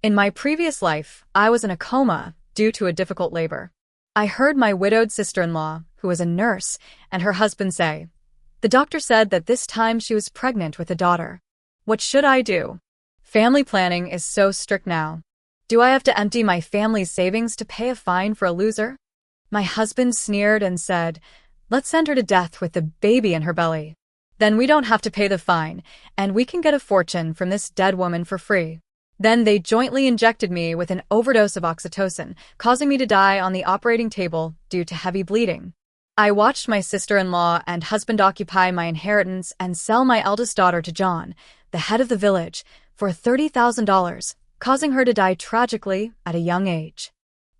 In my previous life, I was in a coma due to a difficult labor. I heard my widowed sister-in-law, who was a nurse, and her husband say, "The doctor said that this time she was pregnant with a daughter. What should I do? Family planning is so strict now. Do I have to empty my family's savings to pay a fine for a loser?" My husband sneered and said, "Let's send her to death with the baby in her belly. Then we don't have to pay the fine, and we can get a fortune from this dead woman for free." Then they jointly injected me with an overdose of oxytocin, causing me to die on the operating table due to heavy bleeding. I watched my sister-in-law and husband occupy my inheritance and sell my eldest daughter to John, the head of the village, for $30,000, causing her to die tragically at a young age.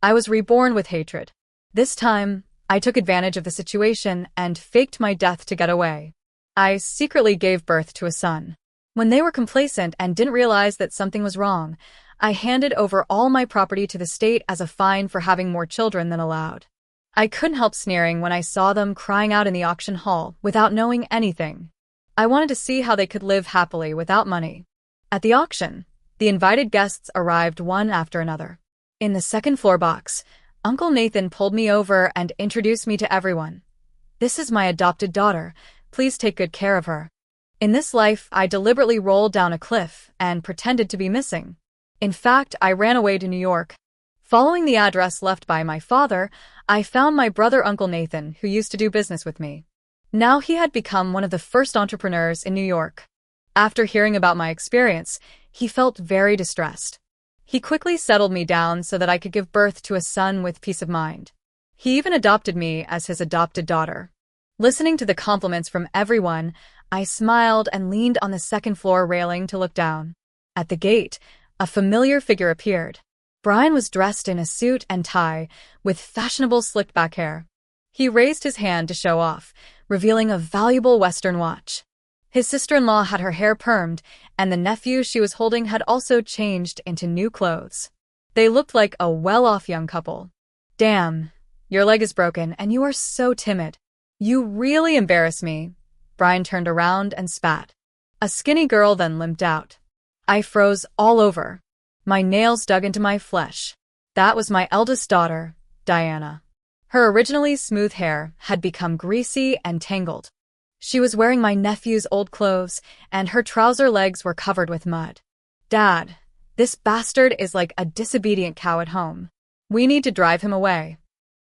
I was reborn with hatred. This time, I took advantage of the situation and faked my death to get away. I secretly gave birth to a son. When they were complacent and didn't realize that something was wrong, I handed over all my property to the state as a fine for having more children than allowed. I couldn't help sneering when I saw them crying out in the auction hall without knowing anything. I wanted to see how they could live happily without money. At the auction, the invited guests arrived one after another. In the second floor box, Uncle Nathan pulled me over and introduced me to everyone. "This is my adopted daughter. Please take good care of her." In this life, I deliberately rolled down a cliff and pretended to be missing. In fact, I ran away to New York. Following the address left by my father, I found my brother Uncle Nathan, who used to do business with me. Now he had become one of the first entrepreneurs in New York. After hearing about my experience, he felt very distressed. He quickly settled me down so that I could give birth to a son with peace of mind. He even adopted me as his adopted daughter. Listening to the compliments from everyone, I smiled and leaned on the second floor railing to look down. At the gate, a familiar figure appeared. Brian was dressed in a suit and tie, with fashionable slicked-back hair. He raised his hand to show off, revealing a valuable Western watch. His sister-in-law had her hair permed, and the nephew she was holding had also changed into new clothes. They looked like a well-off young couple. "Damn, your leg is broken, and you are so timid. You really embarrass me." Brian turned around and spat. A skinny girl then limped out. I froze all over. My nails dug into my flesh. That was my eldest daughter, Diana. Her originally smooth hair had become greasy and tangled. She was wearing my nephew's old clothes, and her trouser legs were covered with mud. "Dad, this bastard is like a disobedient cow at home. We need to drive him away."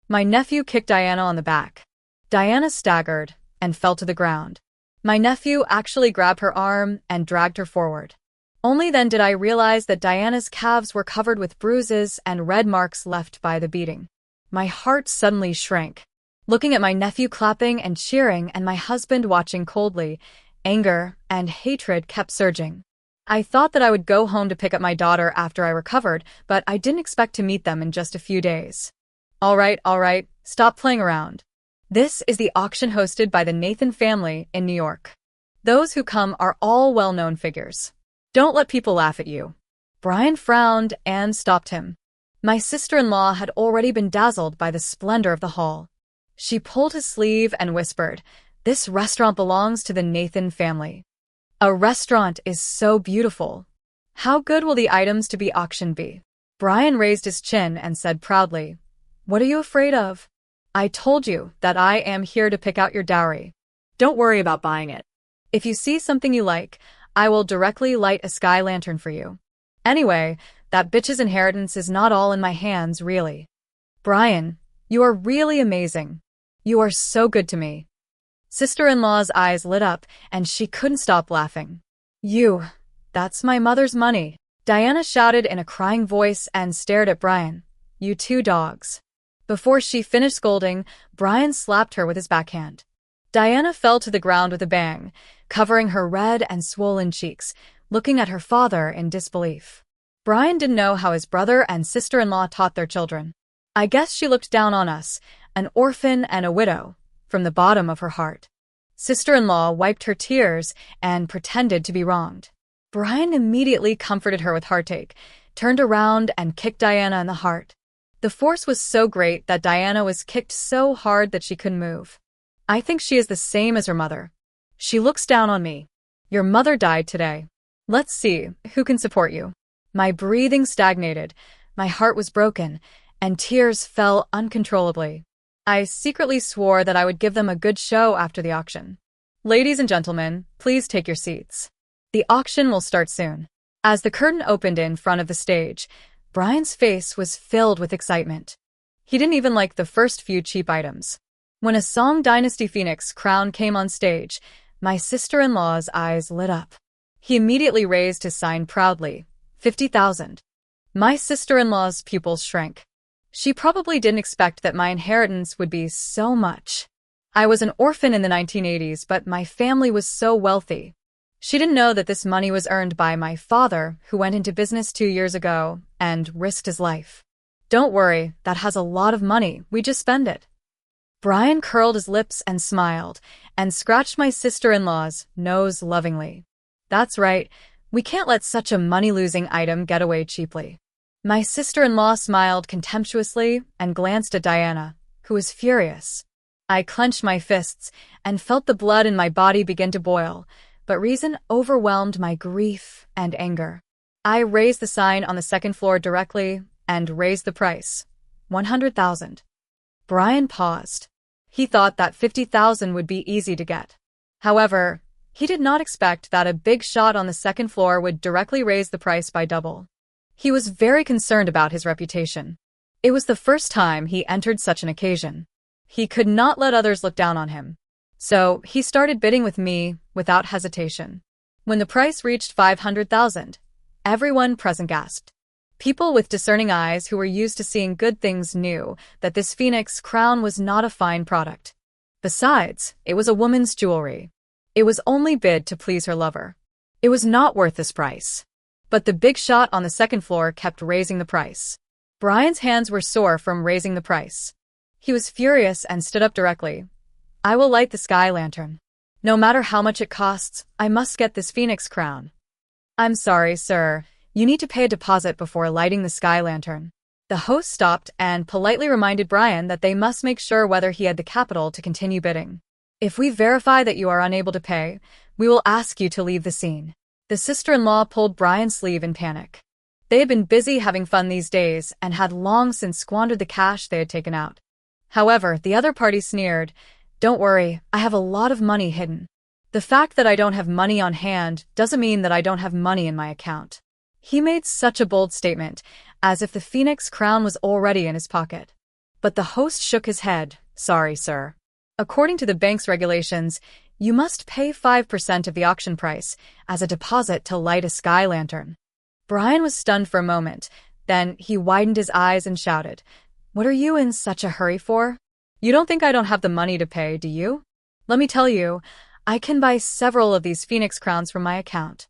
My nephew kicked Diana on the back. Diana staggered and fell to the ground. My nephew actually grabbed her arm and dragged her forward. Only then did I realize that Diana's calves were covered with bruises and red marks left by the beating. My heart suddenly shrank. Looking at my nephew clapping and cheering and my husband watching coldly, anger and hatred kept surging. I thought that I would go home to pick up my daughter after I recovered, but I didn't expect to meet them in just a few days. All right, stop playing around. This is the auction hosted by the Nathan family in New York. Those who come are all well-known figures. Don't let people laugh at you." Brian frowned and stopped him. My sister-in-law had already been dazzled by the splendor of the hall. She pulled his sleeve and whispered, "This restaurant belongs to the Nathan family." "A restaurant is so beautiful. How good will the items to be auctioned be?" Brian raised his chin and said proudly, "What are you afraid of? I told you that I am here to pick out your dowry. Don't worry about buying it. If you see something you like, I will directly light a sky lantern for you. Anyway, that bitch's inheritance is not all in my hands, really." "Brian, you are really amazing. You are so good to me." Sister-in-law's eyes lit up, and she couldn't stop laughing. That's my mother's money," Diana shouted in a crying voice and stared at Brian. "You two dogs." Before she finished scolding, Brian slapped her with his backhand. Diana fell to the ground with a bang, covering her red and swollen cheeks, looking at her father in disbelief. Brian didn't know how his brother and sister-in-law taught their children. I guess she looked down on us, an orphan and a widow, from the bottom of her heart. Sister-in-law wiped her tears and pretended to be wronged. Brian immediately comforted her with heartache, turned around and kicked Diana in the heart. The force was so great that Diana was kicked so hard that she couldn't move. I think she is the same as her mother. She looks down on me. "Your mother died today. Let's see who can support you." My breathing stagnated, my heart was broken, and tears fell uncontrollably. I secretly swore that I would give them a good show after the auction. Ladies and gentlemen, please take your seats. The auction will start soon. As the curtain opened in front of the stage, Brian's face was filled with excitement. He didn't even like the first few cheap items. When a Song Dynasty Phoenix crown came on stage, my sister-in-law's eyes lit up. He immediately raised his sign proudly, 50,000. My sister-in-law's pupils shrank. She probably didn't expect that my inheritance would be so much. I was an orphan in the 1980s, but my family was so wealthy. She didn't know that this money was earned by my father, who went into business 2 years ago and risked his life. Don't worry, that has a lot of money, we just spend it. Brian curled his lips and smiled, and scratched my sister-in-law's nose lovingly. That's right, we can't let such a money-losing item get away cheaply. My sister-in-law smiled contemptuously and glanced at Diana, who was furious. I clenched my fists and felt the blood in my body begin to boil, but reason overwhelmed my grief and anger. I raised the sign on the second floor directly and raised the price, 100,000. Brian paused. He thought that 50,000 would be easy to get. However, he did not expect that a big shot on the second floor would directly raise the price by double. He was very concerned about his reputation. It was the first time he entered such an occasion. He could not let others look down on him. So he started bidding with me without hesitation. When the price reached 500,000, everyone present gasped. People with discerning eyes who were used to seeing good things knew that this Phoenix crown was not a fine product. Besides, it was a woman's jewelry. It was only bid to please her lover. It was not worth this price. But the big shot on the second floor kept raising the price. Brian's hands were sore from raising the price. He was furious and stood up directly. I will light the sky lantern. No matter how much it costs, I must get this Phoenix crown. I'm sorry, sir. You need to pay a deposit before lighting the sky lantern. The host stopped and politely reminded Brian that they must make sure whether he had the capital to continue bidding. If we verify that you are unable to pay, we will ask you to leave the scene. The sister-in-law pulled Brian's sleeve in panic. They had been busy having fun these days and had long since squandered the cash they had taken out. However, the other party sneered, "Don't worry, I have a lot of money hidden. The fact that I don't have money on hand doesn't mean that I don't have money in my account." He made such a bold statement, as if the Phoenix crown was already in his pocket. But the host shook his head. "Sorry, sir. According to the bank's regulations, you must pay 5% of the auction price as a deposit to light a sky lantern." Brian was stunned for a moment. Then he widened his eyes and shouted, "What are you in such a hurry for? You don't think I don't have the money to pay, do you? Let me tell you, I can buy several of these Phoenix crowns from my account."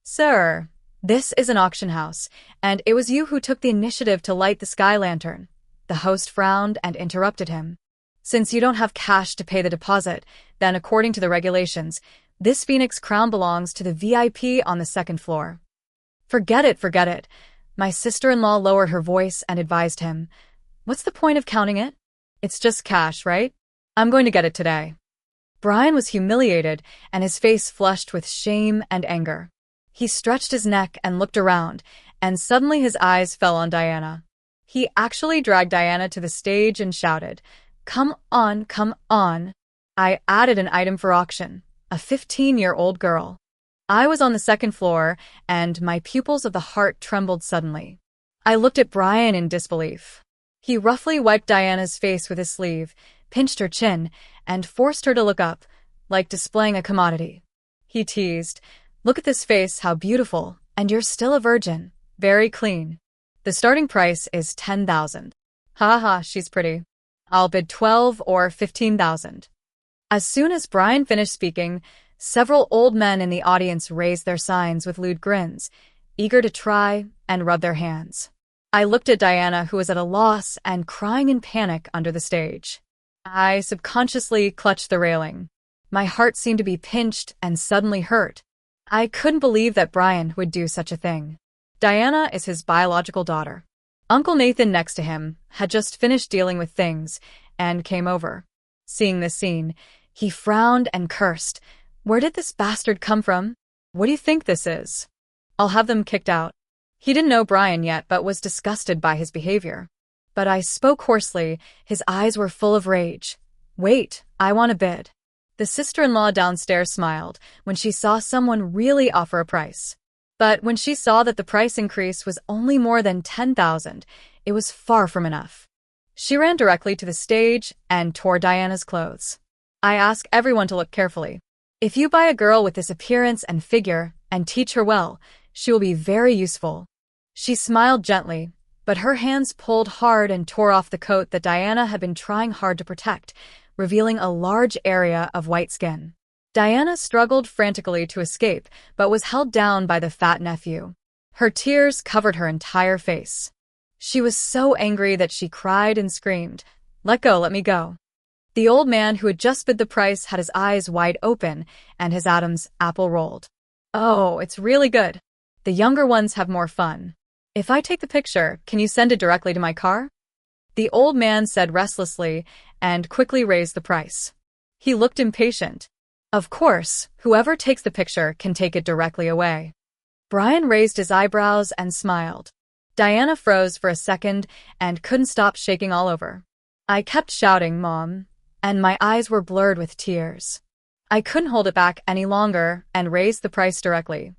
"Sir, this is an auction house, and it was you who took the initiative to light the sky lantern." The host frowned and interrupted him. "Since you don't have cash to pay the deposit, then according to the regulations, this Phoenix crown belongs to the VIP on the second floor." Forget it. My sister-in-law lowered her voice and advised him. "What's the point of counting it? It's just cash, right? I'm going to get it today." Brian was humiliated, and his face flushed with shame and anger. He stretched his neck and looked around, and suddenly his eyes fell on Diana. He actually dragged Diana to the stage and shouted, Come on. I added an item for auction, a 15-year-old girl. I was on the second floor, and my pupils of the heart trembled suddenly. I looked at Brian in disbelief. He roughly wiped Diana's face with his sleeve, pinched her chin, and forced her to look up, like displaying a commodity. He teased, "Look at this face, how beautiful, and you're still a virgin. Very clean. The starting price is 10,000. Ha, she's pretty. I'll bid 12 or 15,000. As soon as Brian finished speaking, several old men in the audience raised their signs with lewd grins, eager to try and rub their hands. I looked at Diana, who was at a loss and crying in panic under the stage. I subconsciously clutched the railing. My heart seemed to be pinched and suddenly hurt. I couldn't believe that Brian would do such a thing. Diana is his biological daughter. Uncle Nathan, next to him, had just finished dealing with things and came over. Seeing this scene, he frowned and cursed. Where did this bastard come from? What do you think this is? I'll have them kicked out. He didn't know Brian yet but was disgusted by his behavior. But I spoke hoarsely, his eyes were full of rage. Wait, I want a bid. The sister-in-law downstairs smiled when she saw someone really offer a price. But when she saw that the price increase was only more than 10,000, it was far from enough. She ran directly to the stage and tore Diana's clothes. I ask everyone to look carefully. If you buy a girl with this appearance and figure and teach her well, she will be very useful. She smiled gently, but her hands pulled hard and tore off the coat that Diana had been trying hard to protect, revealing a large area of white skin. Diana struggled frantically to escape, but was held down by the fat nephew. Her tears covered her entire face. She was so angry that she cried and screamed, "Let go, let me go." The old man who had just bid the price had his eyes wide open and his Adam's apple rolled. "Oh, it's really good. The younger ones have more fun. If I take the picture, can you send it directly to my car?" The old man said restlessly and quickly raised the price. He looked impatient. Of course, whoever takes the picture can take it directly away. Brian raised his eyebrows and smiled. Diana froze for a second and couldn't stop shaking all over. I kept shouting, "Mom," and my eyes were blurred with tears. I couldn't hold it back any longer and raised the price directly.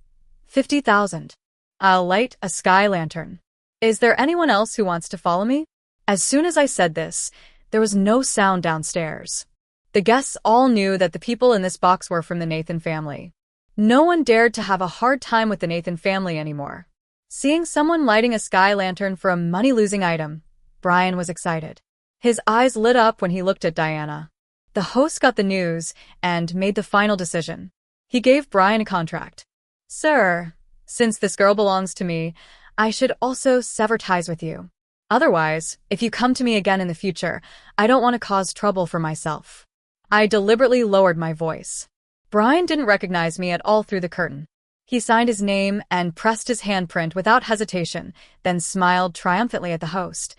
50,000. I'll light a sky lantern. Is there anyone else who wants to follow me? As soon as I said this, there was no sound downstairs. The guests all knew that the people in this box were from the Nathan family. No one dared to have a hard time with the Nathan family anymore. Seeing someone lighting a sky lantern for a money-losing item, Brian was excited. His eyes lit up when he looked at Diana. The host got the news and made the final decision. He gave Brian a contract. "Sir, since this girl belongs to me, I should also sever ties with you. Otherwise, if you come to me again in the future, I don't want to cause trouble for myself." I deliberately lowered my voice. Brian didn't recognize me at all through the curtain. He signed his name and pressed his handprint without hesitation, then smiled triumphantly at the host.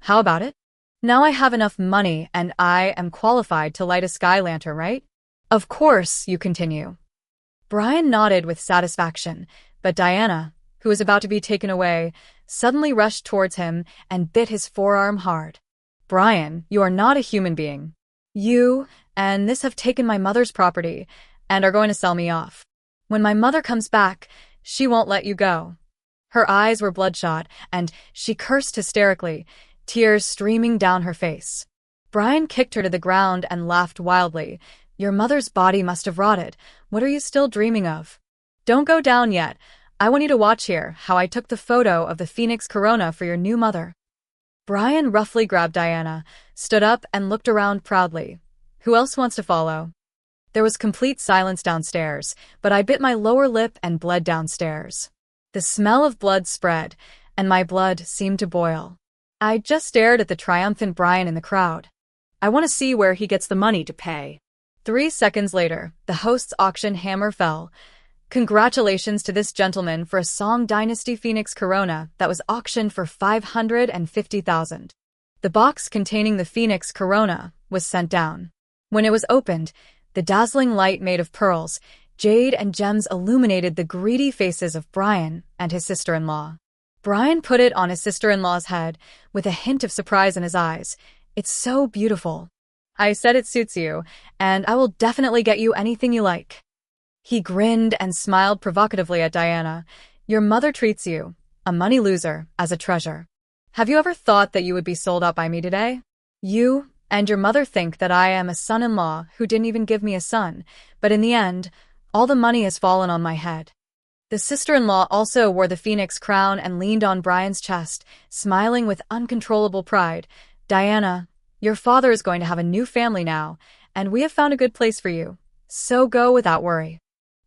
"How about it? Now I have enough money and I am qualified to light a sky lantern, right?" "Of course," you continue. Brian nodded with satisfaction, but Diana, who was about to be taken away, suddenly rushed towards him and bit his forearm hard. "Brian, you are not a human being. You and this have taken my mother's property and are going to sell me off. When my mother comes back, she won't let you go." Her eyes were bloodshot and she cursed hysterically, tears streaming down her face. Brian kicked her to the ground and laughed wildly. "Your mother's body must have rotted. What are you still dreaming of? Don't go down yet. I want you to watch here how I took the photo of the Phoenix Corona for your new mother." Brian roughly grabbed Diana, stood up and looked around proudly. "Who else wants to follow?" There was complete silence downstairs, but I bit my lower lip and bled downstairs. The smell of blood spread, and my blood seemed to boil. I just stared at the triumphant Brian in the crowd. I want to see where he gets the money to pay. 3 seconds later, the host's auction hammer fell. "Congratulations to this gentleman for a Song Dynasty Phoenix Corona that was auctioned for 550,000. The box containing the Phoenix Corona was sent down. When it was opened, the dazzling light made of pearls, jade and gems illuminated the greedy faces of Brian and his sister-in-law. Brian put it on his sister-in-law's head with a hint of surprise in his eyes. "It's so beautiful. I said it suits you, and I will definitely get you anything you like." He grinned and smiled provocatively at Diana. "Your mother treats you, a money loser, as a treasure. Have you ever thought that you would be sold out by me today? You and your mother think that I am a son-in-law who didn't even give me a son, but in the end, all the money has fallen on my head." The sister-in-law also wore the phoenix crown and leaned on Brian's chest, smiling with uncontrollable pride. "Diana, your father is going to have a new family now, and we have found a good place for you, so go without worry."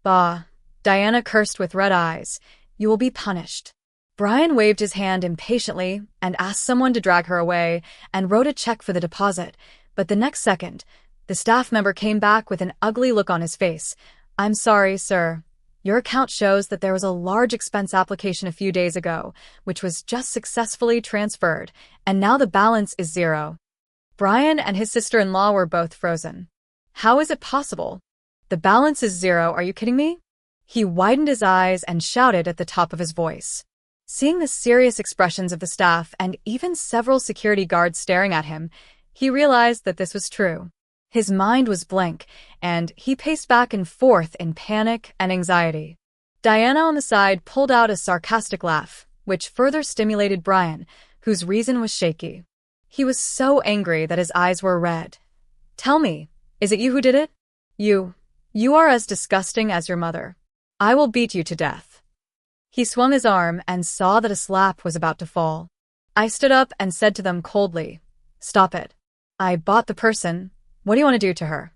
"Bah," Diana cursed with red eyes. "You will be punished." Brian waved his hand impatiently and asked someone to drag her away and wrote a check for the deposit, but the next second, the staff member came back with an ugly look on his face. "I'm sorry, sir. Your account shows that there was a large expense application a few days ago, which was just successfully transferred, and now the balance is 0. Brian and his sister-in-law were both frozen. "How is it possible? The balance is 0, are you kidding me?" He widened his eyes and shouted at the top of his voice. Seeing the serious expressions of the staff and even several security guards staring at him, he realized that this was true. His mind was blank, and he paced back and forth in panic and anxiety. Diana on the side pulled out a sarcastic laugh, which further stimulated Brian, whose reason was shaky. He was so angry that his eyes were red. "Tell me, is it you who did it? You are as disgusting as your mother. I will beat you to death." He swung his arm and saw that a slap was about to fall. I stood up and said to them coldly, "Stop it. I bought the person. What do you want to do to her?"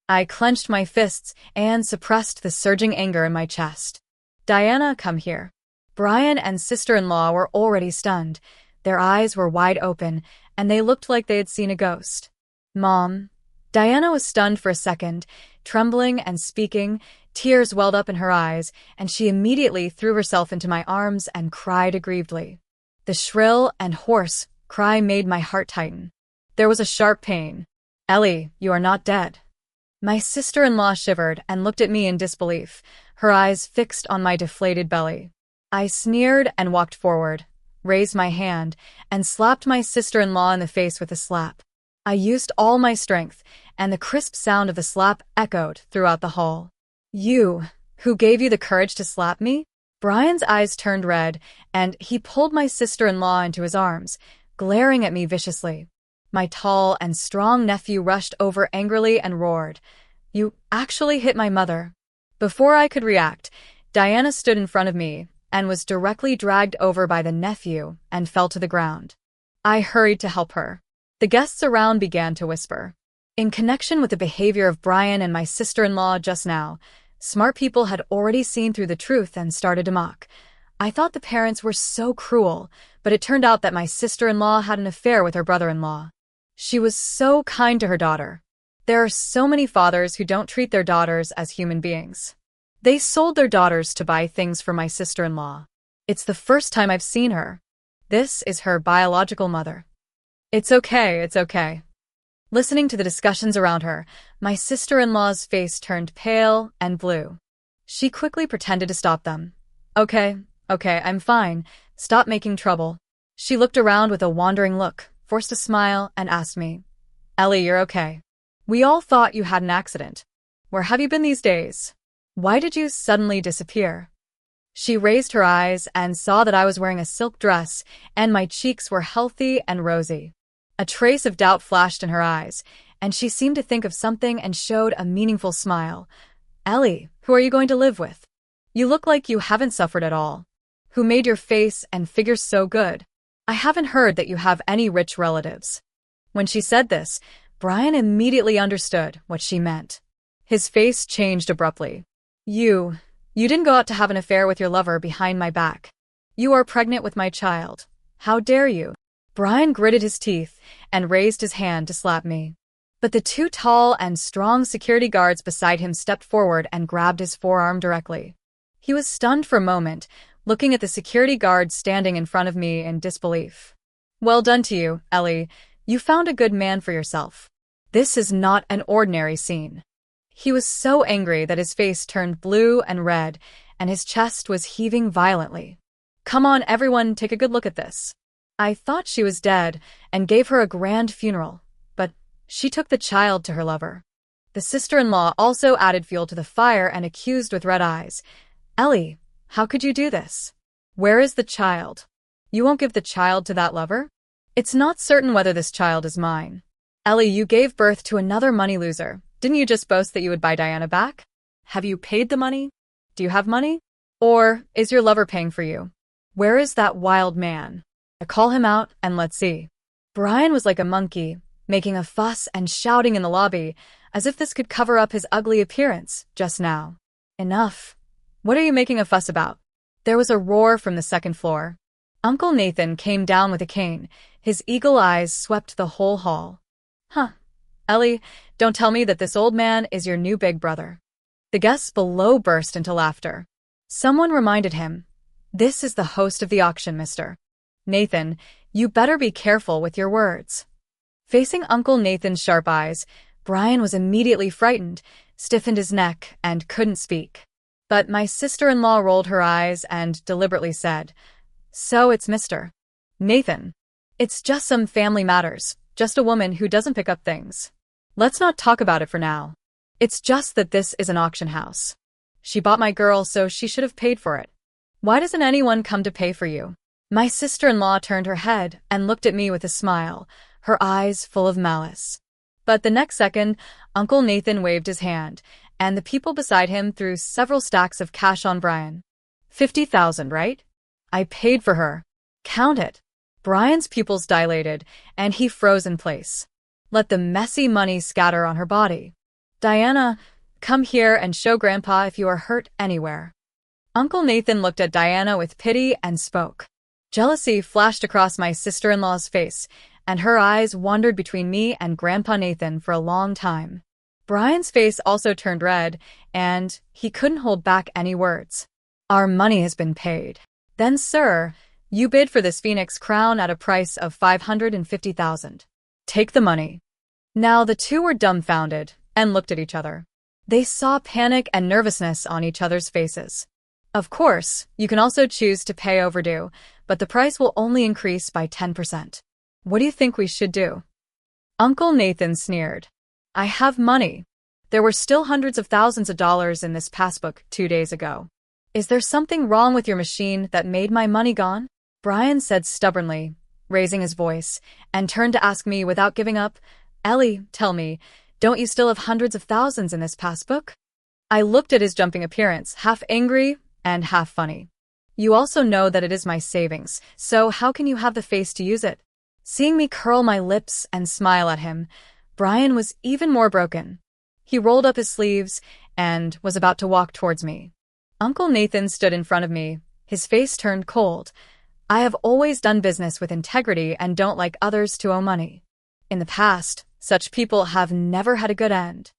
I clenched my fists and suppressed the surging anger in my chest. "Diana, come here." Brian and sister-in-law were already stunned. Their eyes were wide open, and they looked like they had seen a ghost. "Mom." Diana was stunned for a second, trembling and speaking. Tears welled up in her eyes, and she immediately threw herself into my arms and cried aggrievedly. The shrill and hoarse cry made my heart tighten. There was a sharp pain. "Ellie, you are not dead." My sister-in-law shivered and looked at me in disbelief, her eyes fixed on my deflated belly. I sneered and walked forward, raised my hand, and slapped my sister-in-law in the face with a slap. I used all my strength, and the crisp sound of the slap echoed throughout the hall. "You, who gave you the courage to slap me?" Brian's eyes turned red, and he pulled my sister-in-law into his arms, glaring at me viciously. My tall and strong nephew rushed over angrily and roared, "You actually hit my mother." Before I could react, Diana stood in front of me and was directly dragged over by the nephew and fell to the ground. I hurried to help her. The guests around began to whisper. In connection with the behavior of Brian and my sister-in-law just now, smart people had already seen through the truth and started to mock. I thought the parents were so cruel, but it turned out that my sister-in-law had an affair with her brother-in-law. She was so kind to her daughter. There are so many fathers who don't treat their daughters as human beings. They sold their daughters to buy things for my sister-in-law. It's the first time I've seen her. This is her biological mother. It's okay. Listening to the discussions around her, my sister-in-law's face turned pale and blue. She quickly pretended to stop them. Okay, I'm fine. Stop making trouble." She looked around with a wandering look, forced a smile, and asked me, "Ellie, you're okay. We all thought you had an accident. Where have you been these days? Why did you suddenly disappear?" She raised her eyes and saw that I was wearing a silk dress and my cheeks were healthy and rosy. A trace of doubt flashed in her eyes, and she seemed to think of something and showed a meaningful smile. "Ellie, who are you going to live with? You look like you haven't suffered at all. Who made your face and figure so good? I haven't heard that you have any rich relatives." When she said this, Brian immediately understood what she meant. His face changed abruptly. You didn't go out to have an affair with your lover behind my back. You are pregnant with my child. How dare you?" Brian gritted his teeth and raised his hand to slap me. But the two tall and strong security guards beside him stepped forward and grabbed his forearm directly. He was stunned for a moment, looking at the security guard standing in front of me in disbelief. "Well done to you, Ellie. You found a good man for yourself. This is not an ordinary scene." He was so angry that his face turned blue and red, and his chest was heaving violently. "Come on, everyone, take a good look at this." I thought she was dead and gave her a grand funeral, but she took the child to her lover. The sister-in-law also added fuel to the fire and accused with red eyes, "Ellie, how could you do this? Where is the child? You won't give the child to that lover? It's not certain whether this child is mine. Ellie, you gave birth to another money loser. Didn't you just boast that you would buy Diana back? Have you paid the money? Do you have money? Or is your lover paying for you? Where is that wild man? Call him out and let's see." Brian was like a monkey, making a fuss and shouting in the lobby, as if this could cover up his ugly appearance just now. "Enough. What are you making a fuss about?" There was a roar from the second floor. Uncle Nathan came down with a cane. His eagle eyes swept the whole hall. "Huh. Ellie, don't tell me that this old man is your new big brother." The guests below burst into laughter. Someone reminded him, "This is the host of the auction, mister. Nathan, you better be careful with your words." Facing Uncle Nathan's sharp eyes, Brian was immediately frightened, stiffened his neck, and couldn't speak. But my sister-in-law rolled her eyes and deliberately said, So it's Mr. Nathan. It's just some family matters, just a woman who doesn't pick up things. Let's not talk about it for now. It's just that this is an auction house. She bought my girl, so she should have paid for it. Why doesn't anyone come to pay for you? My sister-in-law turned her head and looked at me with a smile, her eyes full of malice. But the next second, Uncle Nathan waved his hand, and the people beside him threw several stacks of cash on Brian. 50,000, right? I paid for her. Count it. Brian's pupils dilated, and he froze in place. Let the messy money scatter on her body. Diana, come here and show Grandpa if you are hurt anywhere. Uncle Nathan looked at Diana with pity and spoke. Jealousy flashed across my sister-in-law's face, and her eyes wandered between me and Grandpa Nathan for a long time. Brian's face also turned red, and he couldn't hold back any words. Our money has been paid. Then, sir, you bid for this Phoenix crown at a price of 550,000. Take the money. Now the two were dumbfounded and looked at each other. They saw panic and nervousness on each other's faces. Of course, you can also choose to pay overdue, but the price will only increase by 10%. What do you think we should do? Uncle Nathan sneered. I have money. There were still hundreds of thousands of dollars in this passbook 2 days ago. Is there something wrong with your machine that made my money gone? Brian said stubbornly, raising his voice, and turned to ask me without giving up, Ellie, tell me, don't you still have hundreds of thousands in this passbook? I looked at his jumping appearance, half angry and half funny. You also know that it is my savings, so how can you have the face to use it? Seeing me curl my lips and smile at him, Brian was even more broken. He rolled up his sleeves and was about to walk towards me. Uncle Nathan stood in front of me, his face turned cold. I have always done business with integrity and don't like others to owe money. In the past, such people have never had a good end.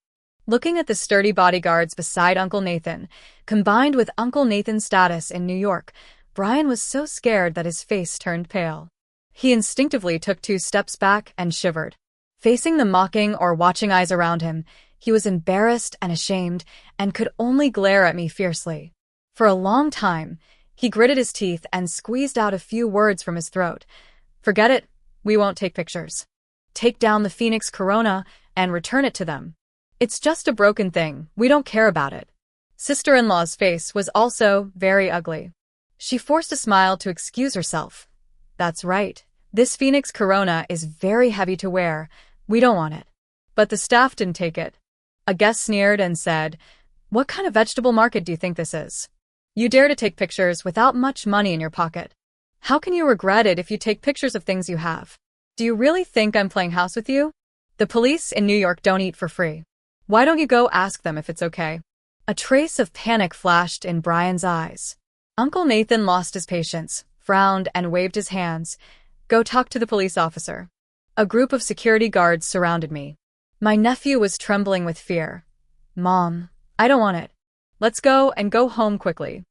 Looking at the sturdy bodyguards beside Uncle Nathan, combined with Uncle Nathan's status in New York, Brian was so scared that his face turned pale. He instinctively took 2 steps back and shivered. Facing the mocking or watching eyes around him, he was embarrassed and ashamed and could only glare at me fiercely. For a long time, he gritted his teeth and squeezed out a few words from his throat. Forget it, we won't take pictures. Take down the Phoenix Corona and return it to them. It's just a broken thing, we don't care about it. Sister-in-law's face was also very ugly. She forced a smile to excuse herself. That's right, this Phoenix Corona is very heavy to wear, we don't want it. But the staff didn't take it. A guest sneered and said, what kind of vegetable market do you think this is? You dare to take pictures without much money in your pocket. How can you regret it if you take pictures of things you have? Do you really think I'm playing house with you? The police in New York don't eat for free. Why don't you go ask them if it's okay? A trace of panic flashed in Brian's eyes. Uncle Nathan lost his patience, frowned, and waved his hands. Go talk to the police officer. A group of security guards surrounded me. My nephew was trembling with fear. Mom, I don't want it. Let's go and go home quickly.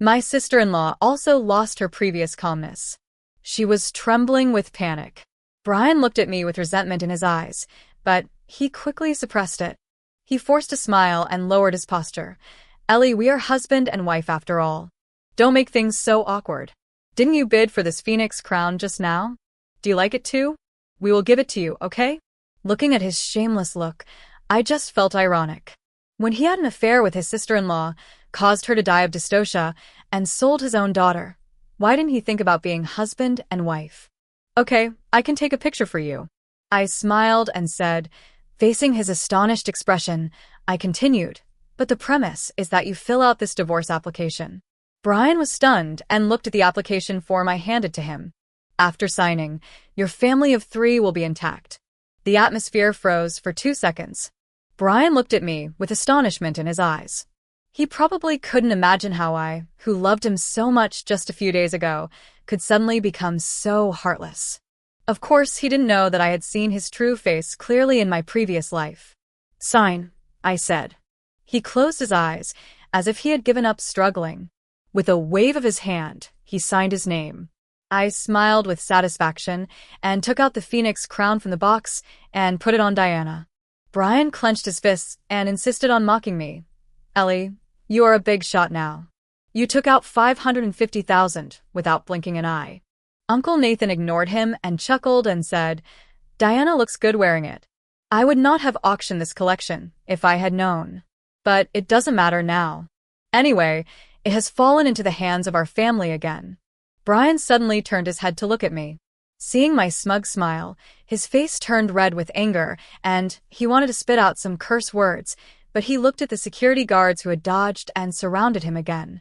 My sister-in-law also lost her previous calmness. She was trembling with panic. Brian looked at me with resentment in his eyes, but he quickly suppressed it. He forced a smile and lowered his posture. Ellie, we are husband and wife after all. Don't make things so awkward. Didn't you bid for this Phoenix crown just now? Do you like it too? We will give it to you, okay? Looking at his shameless look, I just felt ironic. When he had an affair with his sister-in-law, caused her to die of dystocia, and sold his own daughter, why didn't he think about being husband and wife? Okay, I can take a picture for you. I smiled and said, facing his astonished expression, I continued, but the premise is that you fill out this divorce application. Brian was stunned and looked at the application form I handed to him. After signing, your family of 3 will be intact. The atmosphere froze for 2 seconds. Brian looked at me with astonishment in his eyes. He probably couldn't imagine how I, who loved him so much just a few days ago, could suddenly become so heartless. Of course, he didn't know that I had seen his true face clearly in my previous life. Sign, I said. He closed his eyes, as if he had given up struggling. With a wave of his hand, he signed his name. I smiled with satisfaction and took out the Phoenix crown from the box and put it on Diana. Brian clenched his fists and insisted on mocking me. Ellie, you are a big shot now. You took out $550,000 without blinking an eye. Uncle Nathan ignored him and chuckled and said, Diana looks good wearing it. I would not have auctioned this collection if I had known. But it doesn't matter now. Anyway, it has fallen into the hands of our family again. Brian suddenly turned his head to look at me. Seeing my smug smile, his face turned red with anger, and he wanted to spit out some curse words, but he looked at the security guards who had dodged and surrounded him again.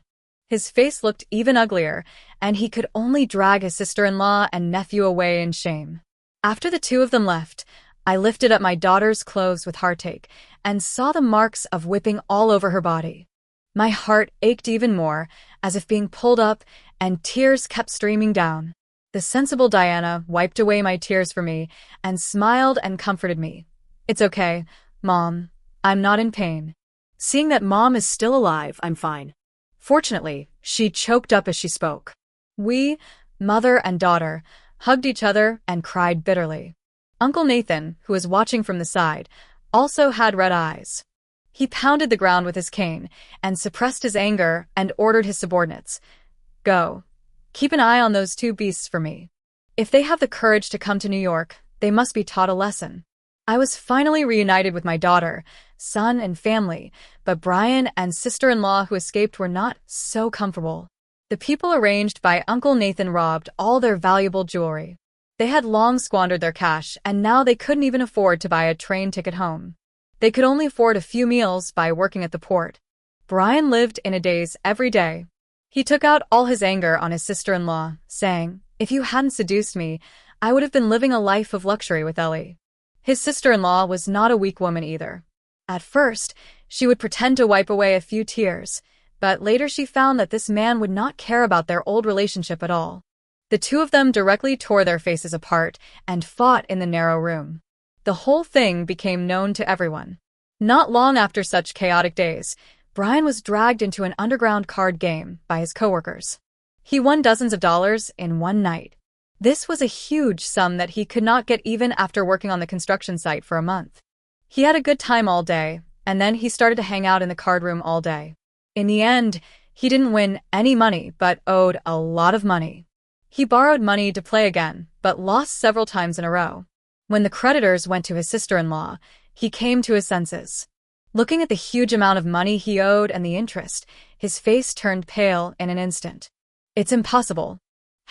His face looked even uglier, and he could only drag his sister-in-law and nephew away in shame. After the two of them left, I lifted up my daughter's clothes with heartache and saw the marks of whipping all over her body. My heart ached even more, as if being pulled up, and tears kept streaming down. The sensible Diana wiped away my tears for me and smiled and comforted me. It's okay, Mom. I'm not in pain. Seeing that Mom is still alive, I'm fine. Fortunately, she choked up as she spoke. We, mother and daughter, hugged each other and cried bitterly. Uncle Nathan, who was watching from the side, also had red eyes. He pounded the ground with his cane and suppressed his anger and ordered his subordinates, Go. Keep an eye on those two beasts for me. If they have the courage to come to New York, they must be taught a lesson. I was finally reunited with my daughter, son, and family, but Brian and sister-in-law who escaped were not so comfortable. The people arranged by Uncle Nathan robbed all their valuable jewelry. They had long squandered their cash, and now they couldn't even afford to buy a train ticket home. They could only afford a few meals by working at the port. Brian lived in a daze every day. He took out all his anger on his sister-in-law, saying, If you hadn't seduced me, I would have been living a life of luxury with Ellie. His sister-in-law was not a weak woman either. At first, she would pretend to wipe away a few tears, but later she found that this man would not care about their old relationship at all. The two of them directly tore their faces apart and fought in the narrow room. The whole thing became known to everyone. Not long after such chaotic days, Brian was dragged into an underground card game by his coworkers. He won dozens of dollars in one night. This was a huge sum that he could not get even after working on the construction site for a month. He had a good time all day, and then he started to hang out in the card room all day. In the end, he didn't win any money but owed a lot of money. He borrowed money to play again, but lost several times in a row. When the creditors went to his sister-in-law, he came to his senses. Looking at the huge amount of money he owed and the interest, his face turned pale in an instant. It's impossible.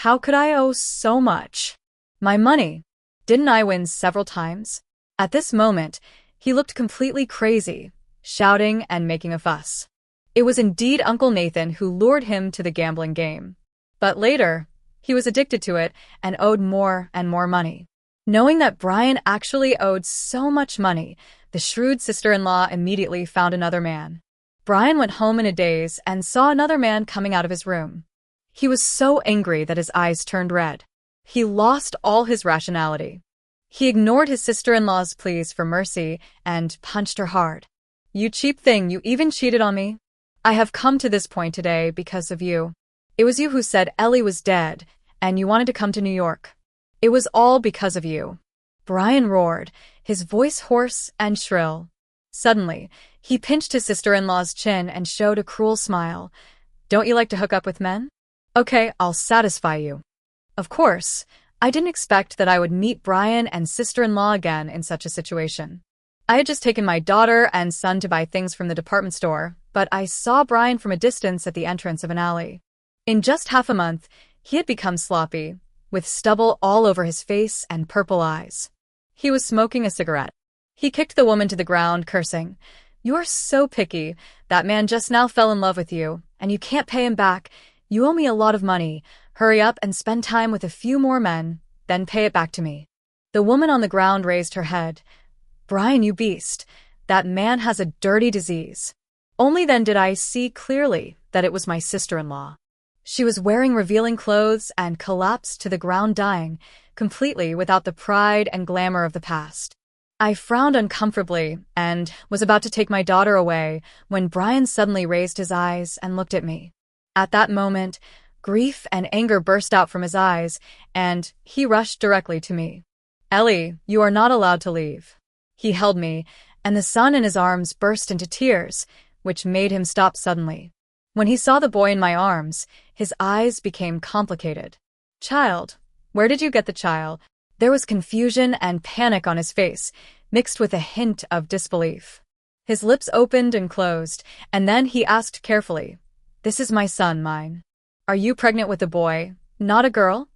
How could I owe so much? My money. Didn't I win several times? At this moment, he looked completely crazy, shouting and making a fuss. It was indeed Uncle Nathan who lured him to the gambling game. But later, he was addicted to it and owed more and more money. Knowing that Brian actually owed so much money, the shrewd sister-in-law immediately found another man. Brian went home in a daze and saw another man coming out of his room. He was so angry that his eyes turned red. He lost all his rationality. He ignored his sister-in-law's pleas for mercy and punched her hard. You cheap thing, you even cheated on me? I have come to this point today because of you. It was you who said Ellie was dead, and you wanted to come to New York. It was all because of you. Brian roared, his voice hoarse and shrill. Suddenly, he pinched his sister-in-law's chin and showed a cruel smile. Don't you like to hook up with men? Okay, I'll satisfy you. Of course, I didn't expect that I would meet Brian and sister-in-law again in such a situation. I had just taken my daughter and son to buy things from the department store, but I saw Brian from a distance at the entrance of an alley. In just half a month, he had become sloppy, with stubble all over his face and purple eyes. He was smoking a cigarette. He kicked the woman to the ground, cursing, "You're so picky. That man just now fell in love with you, and you can't pay him back. You owe me a lot of money. Hurry up and spend time with a few more men, then pay it back to me." The woman on the ground raised her head. "Brian, you beast. That man has a dirty disease." Only then did I see clearly that it was my sister-in-law. She was wearing revealing clothes and collapsed to the ground dying, completely without the pride and glamour of the past. I frowned uncomfortably and was about to take my daughter away when Brian suddenly raised his eyes and looked at me. At that moment, grief and anger burst out from his eyes, and he rushed directly to me. "Ellie, you are not allowed to leave." He held me, and the son in his arms burst into tears, which made him stop suddenly. When he saw the boy in my arms, his eyes became complicated. Child, where did you get the child? There was confusion and panic on his face, mixed with a hint of disbelief. His lips opened and closed, and then he asked carefully, "This is my son, mine. Are you pregnant with a boy, not a girl?"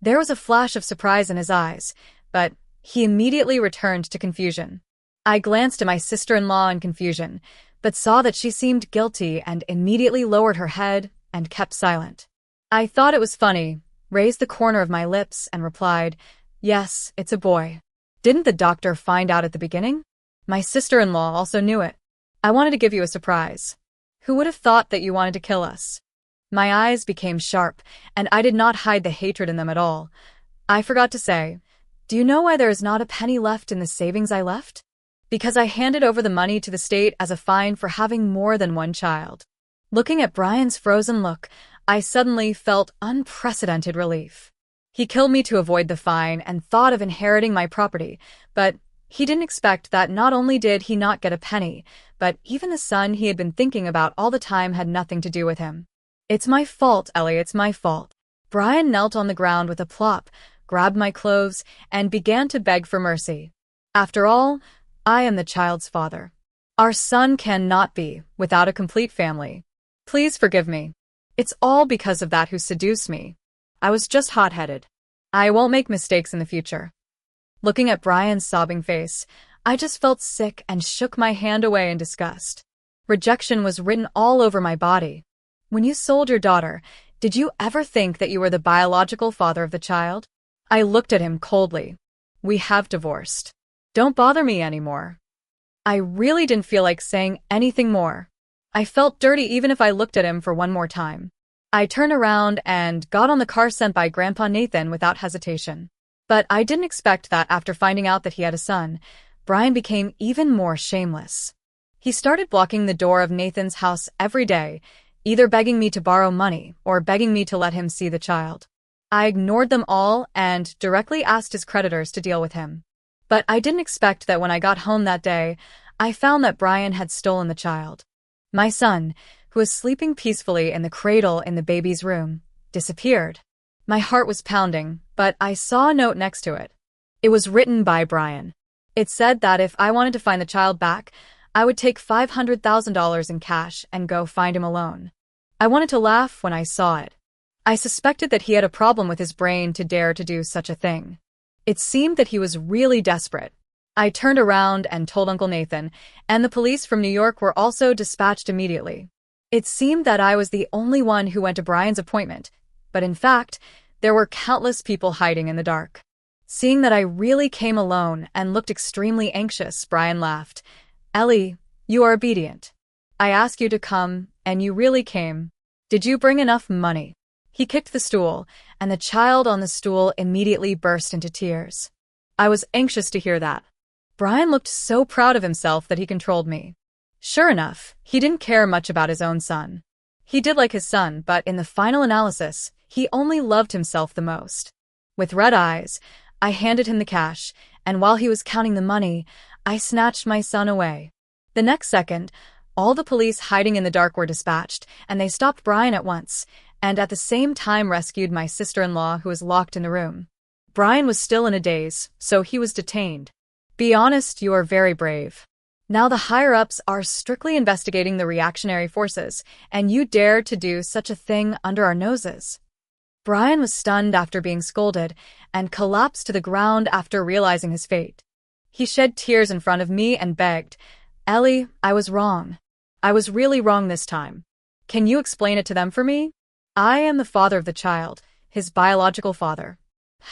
There was a flash of surprise in his eyes, but he immediately returned to confusion. I glanced at my sister-in-law in confusion, but saw that she seemed guilty and immediately lowered her head and kept silent. I thought it was funny, raised the corner of my lips, and replied, "Yes, it's a boy." Didn't the doctor find out at the beginning? My sister-in-law also knew it. I wanted to give you a surprise. Who would have thought that you wanted to kill us? My eyes became sharp, and I did not hide the hatred in them at all. I forgot to say, "Do you know why there is not a penny left in the savings I left?" Because I handed over the money to the state as a fine for having more than one child. Looking at Brian's frozen look, I suddenly felt unprecedented relief. He killed me to avoid the fine and thought of inheriting my property, but he didn't expect that not only did he not get a penny, but even the son he had been thinking about all the time had nothing to do with him. "It's my fault, Ellie, it's my fault." Brian knelt on the ground with a plop, grabbed my clothes, and began to beg for mercy. "After all, I am the child's father. Our son cannot be without a complete family. Please forgive me. It's all because of that who seduced me. I was just hot-headed. I won't make mistakes in the future." Looking at Brian's sobbing face, I just felt sick and shook my hand away in disgust. Rejection was written all over my body. When you sold your daughter, did you ever think that you were the biological father of the child? I looked at him coldly. "We have divorced. Don't bother me anymore." I really didn't feel like saying anything more. I felt dirty even if I looked at him for one more time. I turned around and got on the car sent by Grandpa Nathan without hesitation. But I didn't expect that after finding out that he had a son, Brian became even more shameless. He started blocking the door of Nathan's house every day, either begging me to borrow money or begging me to let him see the child. I ignored them all and directly asked his creditors to deal with him. But I didn't expect that when I got home that day, I found that Brian had stolen the child. My son, who was sleeping peacefully in the cradle in the baby's room, disappeared. My heart was pounding, but I saw a note next to it. It was written by Brian. It said that if I wanted to find the child back, I would take $500,000 in cash and go find him alone. I wanted to laugh when I saw it. I suspected that he had a problem with his brain to dare to do such a thing. It seemed that he was really desperate. I turned around and told Uncle Nathan, and the police from New York were also dispatched immediately. It seemed that I was the only one who went to Brian's appointment, but in fact, there were countless people hiding in the dark. Seeing that I really came alone and looked extremely anxious, Brian laughed. "Ellie, you are obedient. I asked you to come, and you really came. Did you bring enough money?" He kicked the stool, and the child on the stool immediately burst into tears. I was anxious to hear that. Brian looked so proud of himself that he controlled me. Sure enough, he didn't care much about his own son. He did like his son, but in the final analysis, he only loved himself the most. With red eyes, I handed him the cash, and while he was counting the money, I snatched my son away. The next second, all the police hiding in the dark were dispatched, and they stopped Brian at once, and at the same time rescued my sister-in-law who was locked in the room. Brian was still in a daze, so he was detained. Be honest, you are very brave. Now the higher-ups are strictly investigating the reactionary forces, and you dare to do such a thing under our noses. Brian was stunned after being scolded, and collapsed to the ground after realizing his fate. He shed tears in front of me and begged, "Ellie, I was wrong. I was really wrong this time. Can you explain it to them for me? I am the father of the child, his biological father.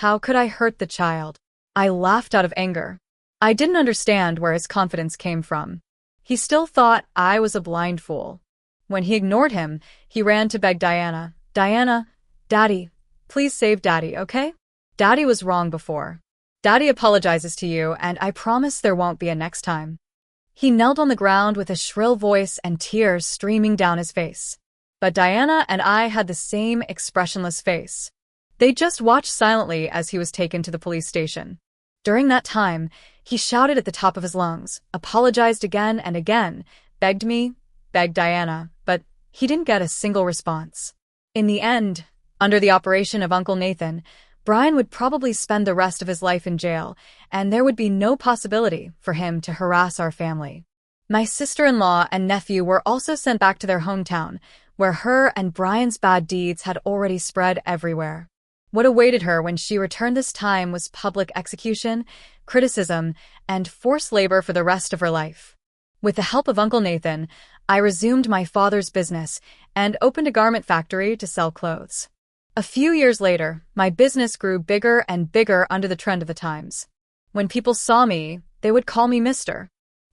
How could I hurt the child?" I laughed out of anger. I didn't understand where his confidence came from. He still thought I was a blind fool. When he ignored him, he ran to beg Diana. "Diana, Daddy, please save Daddy, okay? Daddy was wrong before. Daddy apologizes to you, and I promise there won't be a next time." He knelt on the ground with a shrill voice and tears streaming down his face. But Diana and I had the same expressionless face. They just watched silently as he was taken to the police station. During that time, he shouted at the top of his lungs, apologized again and again, begged me, begged Diana, but He didn't get a single response. In the end, under the operation of Uncle Nathan, Brian would probably spend the rest of his life in jail, and there would be no possibility for him to harass our family. My sister-in-law and nephew were also sent back to their hometown, where her and Brian's bad deeds had already spread everywhere. What awaited her when she returned this time was public execution, criticism, and forced labor for the rest of her life. With the help of Uncle Nathan, I resumed my father's business and opened a garment factory to sell clothes. A few years later, my business grew bigger and bigger under the trend of the times. When people saw me, they would call me Mr.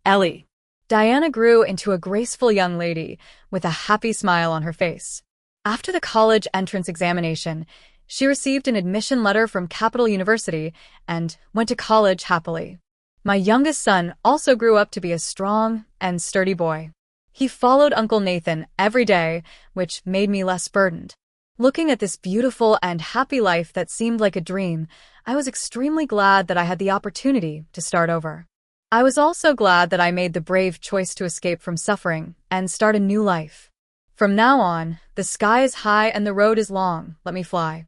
Ellie. Diana grew into a graceful young lady with a happy smile on her face. After the college entrance examination, she received an admission letter from Capital University and went to college happily. My youngest son also grew up to be a strong and sturdy boy. He followed Uncle Nathan every day, which made me less burdened. Looking at this beautiful and happy life that seemed like a dream, I was extremely glad that I had the opportunity to start over. I was also glad that I made the brave choice to escape from suffering and start a new life. From now on, the sky is high and the road is long. Let me fly.